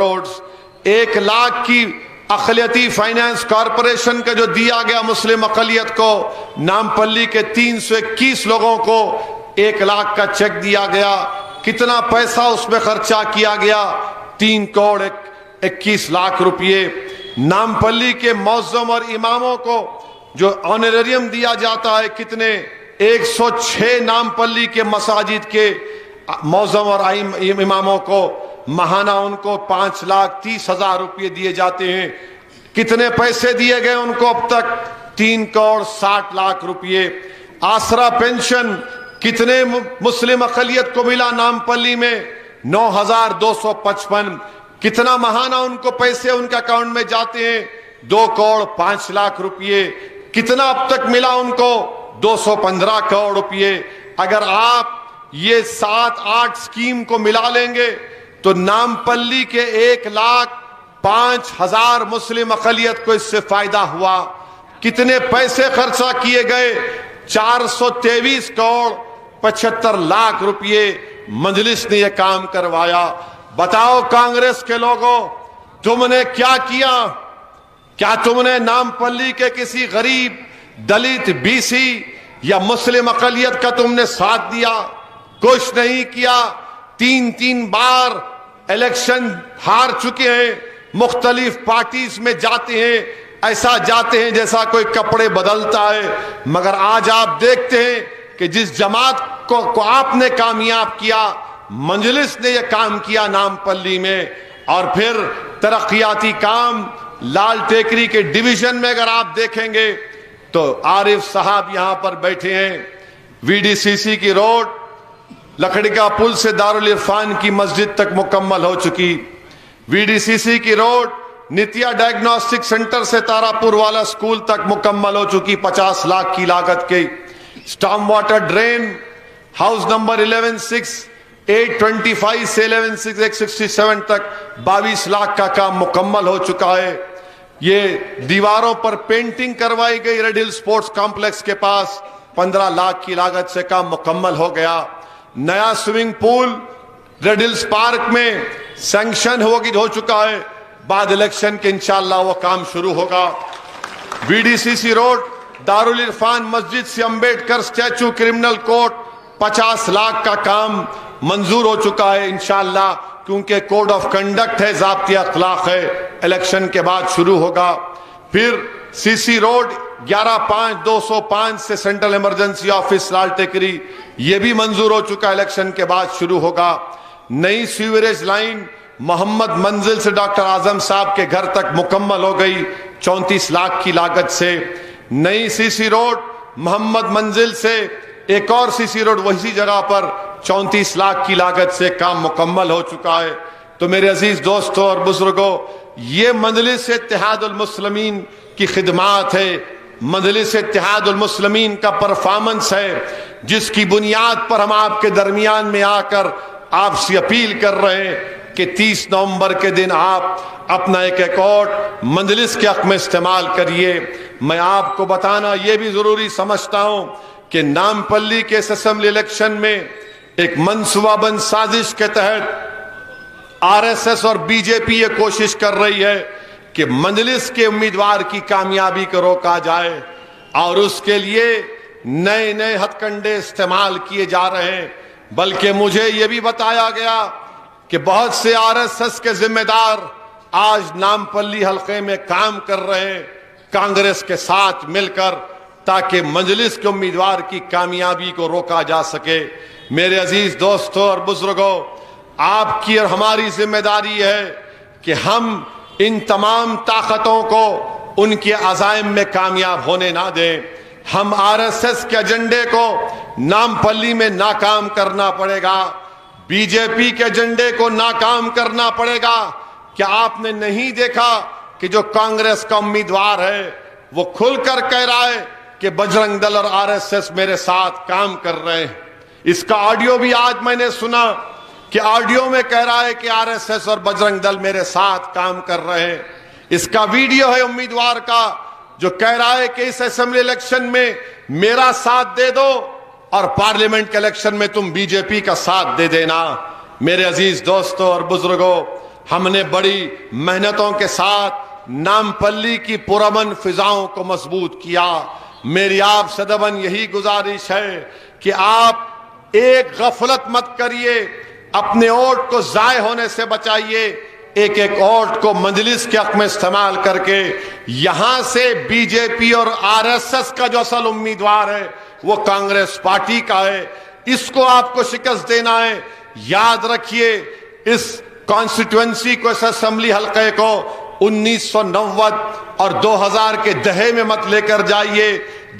کروڑ 1,00,000 کی اقلیتی finance corporation کا جو دیا گیا مسلم اقلیت کو، نامپلی کے 321 لوگوں کو 1,00,000 کا چیک دیا گیا. کتنا پیسہ اس میں خرچہ کیا گیا؟ 3,21,00,000 روپیے. نامپلی کے معظم اور اماموں کو جو آنریریم دیا جاتا ہے کتنے؟ 106 نامپلی کے مساجد کے معظم اور اماموں کو ماہانہ ان کو 5,30,000 روپے دیے جاتے ہیں. کتنے پیسے دیے گئے ان کو اب تک؟ 3,60,00,000 روپے. آسرا پینشن کتنے مسلم اقلیت کو ملا نامپلی میں؟ 9,255. کتنا ماہانہ ان کو پیسے ان کے اکاؤنٹ میں جاتے ہیں؟ 2,05,00,000 روپے. کتنا اب تک ملا ان کو؟ 215 کروڑ روپے. اگر آپ یہ 7-8 اسکیم کو ملا لیں گے تو نامپلی کے 1,05,000 مسلم اقلیت کو اس سے فائدہ ہوا. کتنے پیسے خرچہ کیے گئے؟ 423 کروڑ 75,00,000 روپے. مجلس نے یہ کام کروایا. بتاؤ کانگریس کے لوگوں، تم نے کیا کیا؟ کیا تم نے نامپلی کے کسی غریب، دلت، بی سی یا مسلم اقلیت کا تم نے ساتھ دیا؟ کچھ نہیں کیا. 3 بار الیکشن ہار چکے ہیں. مختلف پارٹیز میں جاتے ہیں، ایسا جاتے ہیں جیسا کوئی کپڑے بدلتا ہے. مگر آج آپ دیکھتے ہیں کہ جس جماعت کو آپ نے کامیاب کیا، مجلس نے یہ کام کیا نامپلی میں. اور پھر ترقیاتی کام لال ٹیکری کے ڈویژن میں اگر آپ دیکھیں گے تو عارف صاحب یہاں پر بیٹھے ہیں. وی ڈی سی سی کی روڈ لکڑی کا پل سے دارالعرفان کی مسجد تک مکمل ہو چکی. وی ڈی سی سی کی روڈ نتیا ڈائگنوسٹک سینٹر سے تارا پور والا سکول تک مکمل ہو چکی 50 لاکھ کی لاگت کے. Storm water drain house number 11/6/825 سے 11/6/867 تک 22 لاکھ کا کام مکمل ہو چکا ہے. یہ دیواروں پر پینٹنگ کروائی گئی ریڈ ہل سپورٹس کمپلیکس کے پاس 15 لاکھ کی لاگت سے کام مکمل ہو گیا. نیا swimming pool Red Hills park میں سینکشن ہو چکا ہے. بعد الیکشن کے انشاءاللہ وہ کام شروع ہوگا. وی ڈی سی سی روڈ دارالعرفان مسجد سے Ambedkar statue criminal court 50 lakh کا کام منظور ہو چکا ہے انشاءاللہ، کیونکہ کوڈ آف کنڈکٹ ہے، ضابطۂ اخلاق ہے. الیکشن کے بعد شروع ہوگا. پھر سی سی روڈ 11/5/205 سے سینٹرل ایمرجنسی آفس لال ٹیکری، یہ بھی منظور ہو چکا، الیکشن کے بعد شروع ہوگا. نئی سیوریج لائن محمد منزل سے ڈاکٹر اعظم صاحب کے گھر تک مکمل ہو گئی 34 لاکھ کی لاگت سے. نئی سی سی روڈ محمد منزل سے ایک اور سی سی روڈ وہی جگہ پر 34 لاکھ کی لاگت سے کام مکمل ہو چکا ہے. تو میرے عزیز دوستوں اور بزرگوں، یہ مجلس اتحاد المسلمین کی خدمات ہے، مجلس اتحاد المسلمین کا پرفارمنس ہے، جس کی بنیاد پر ہم آپ کے درمیان میں آ کر آپ سے اپیل کر رہے ہیں کہ 30 نومبر کے دن آپ اپنا ایک اکاؤنٹ مجلس کے حق میں استعمال کریے. میں آپ کو بتانا یہ بھی ضروری سمجھتا ہوں کہ نامپلی کے اس اسمبلی الیکشن میں ایک منصوبہ بند سازش کے تحت آر ایس ایس اور بی جے پی یہ کوشش کر رہی ہے کہ مجلس کے امیدوار کی کامیابی کو روکا جائے، اور اس کے لیے نئے ہتھ کنڈے استعمال کیے جا رہے ہیں. بلکہ مجھے یہ بھی بتایا گیا کہ بہت سے آر ایس ایس کے ذمہ دار آج نامپلی حلقے میں کام کر رہے ہیں کانگریس کے ساتھ مل کر، تاکہ مجلس کے امیدوار کی کامیابی کو روکا جا سکے. میرے عزیز دوستوں اور بزرگوں، آپ کی اور ہماری ذمہ داری ہے کہ ہم ان تمام طاقتوں کو ان کے عزائم میں کامیاب ہونے نہ دیں. ہم آر ایس ایس کے ایجنڈے کو نامپلی میں ناکام کرنا پڑے گا، بی جے پی کے ایجنڈے کو ناکام کرنا پڑے گا. کیا آپ نے نہیں دیکھا کہ جو کانگریس کا امیدوار ہے وہ کھل کر کہہ رہا ہے کہ بجرنگ دل اور آر ایس ایس میرے ساتھ کام کر رہے ہیں؟ اس کا آڈیو بھی آج میں نے سنا کہ آڈیو میں کہہ رہا ہے کہ آر ایس ایس اور بجرنگ دل میرے ساتھ کام کر رہے ہیں. اس کا ویڈیو ہے امیدوار کا جو کہہ رہا ہے کہ اس اسمبلی الیکشن میں میرا ساتھ دے دو اور پارلیمنٹ کے الیکشن میں تم بی جے پی کا ساتھ دے دینا. میرے عزیز دوستوں اور بزرگوں، ہم نے بڑی محنتوں کے ساتھ نامپلی کی پرامن فضاؤں کو مضبوط کیا. میری آپ سے دبن یہی گزارش ہے کہ آپ ایک غفلت مت کریے, اپنے ووٹ کو ضائع ہونے سے بچائیے. ایک ایک ووٹ کو مجلس کے حق میں استعمال کر کے یہاں سے بی جے پی اور آر ایس ایس کا جو اصل امیدوار ہے وہ کانگریس پارٹی کا ہے, اس کو آپ کو شکست دینا ہے. یاد رکھیے اس کانسٹیٹوئنسی کو, اس اسمبلی حلقے کو 1990 اور 2000 کے دہے میں مت لے کر جائیے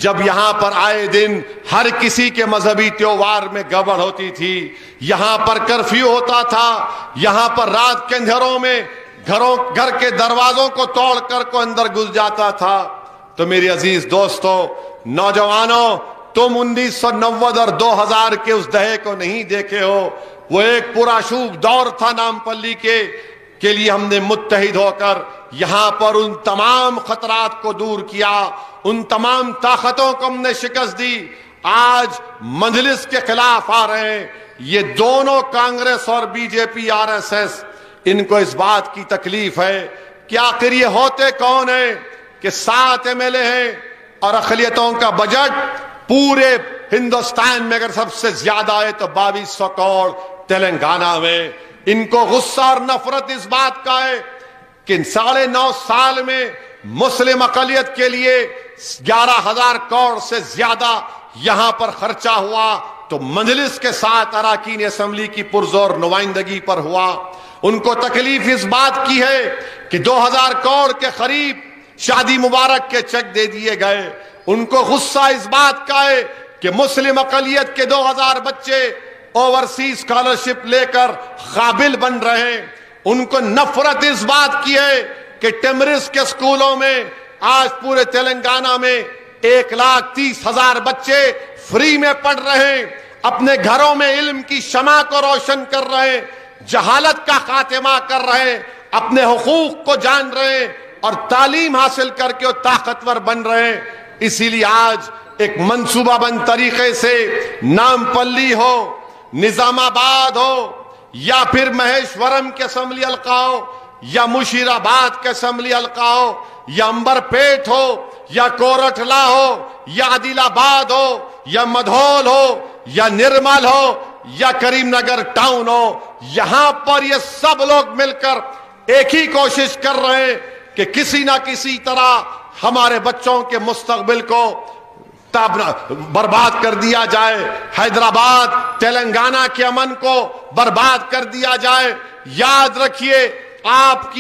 جب یہاں پر آئے دن ہر کسی کے مذہبی تہوار میں گڑبڑ ہوتی تھی. یہاں پر کرفیو ہوتا تھا, یہاں پر رات کے اندھیروں میں گھر کے دروازوں کو توڑ کر کو اندر گھس جاتا تھا. تو میری عزیز دوستو, نوجوانوں, تم 1990 اور 2000 کے اس دہے کو نہیں دیکھے ہو. وہ ایک پرآشوب دور تھا نامپلی کے لیے ہم نے متحد ہو کر یہاں پر ان تمام خطرات کو دور کیا, ان تمام طاقتوں کو ہم نے شکست دی. آج مجلس کے خلاف آ رہے ہیں یہ دونوں, کانگریس اور B J P R S S. ان کو اس بات کی تکلیف ہے کہ آخر یہ ہوتے کون ہیں کہ 7 MLA ہیں اور اقلیتوں کا بجٹ پورے ہندوستان میں اگر سب سے زیادہ ہے تو 2200 کروڑ تلنگانہ میں. ان کو غصہ اور نفرت اس بات کا ہے کہ 9.5 سال میں مسلم اقلیت کے لیے 11,000 کروڑ سے زیادہ یہاں پر خرچہ ہوا تو مجلس کے ساتھ اراکین اسمبلی کی پرزور نمائندگی پر ہوا. ان کو تکلیف اس بات کی ہے کہ 2,000 کروڑ کے قریب شادی مبارک کے چیک دے دیے گئے. ان کو غصہ اس بات کا ہے کہ مسلم اقلیت کے 2,000 بچے اوورسیز اسکالرشپ لے کر قابل بن رہے ہیں. ان کو نفرت اس بات کی ہے کہ ٹیمرس کے اسکولوں میں آج پورے تلنگانہ میں 1,30,000 بچے فری میں پڑھ رہے ہیں, اپنے گھروں میں علم کی شمع کو روشن کر رہے ہیں, جہالت کا خاتمہ کر رہے ہیں, اپنے حقوق کو جان رہے ہیں اور تعلیم حاصل کر کے وہ طاقتور بن رہے ہیں. اسی لیے آج ایک منصوبہ بند طریقے سے نامپلی ہو, نظام آباد ہو یا پھر مہیشورم کے اسمبلی حلقہ ہو یا مشیر آباد کے اسمبلی حلقہ ہو یا امبر پیٹ ہو یا کورٹلا ہو یا عادل آباد ہو یا مدھول ہو یا نرمل ہو یا کریم نگر ٹاؤن ہو, یہاں پر یہ سب لوگ مل کر ایک ہی کوشش کر رہے ہیں کہ کسی نہ کسی طرح ہمارے بچوں کے مستقبل کو برباد کر دیا جائے, حیدرآباد تلنگانہ کے امن کو برباد کر دیا جائے. یاد رکھیے آپ کی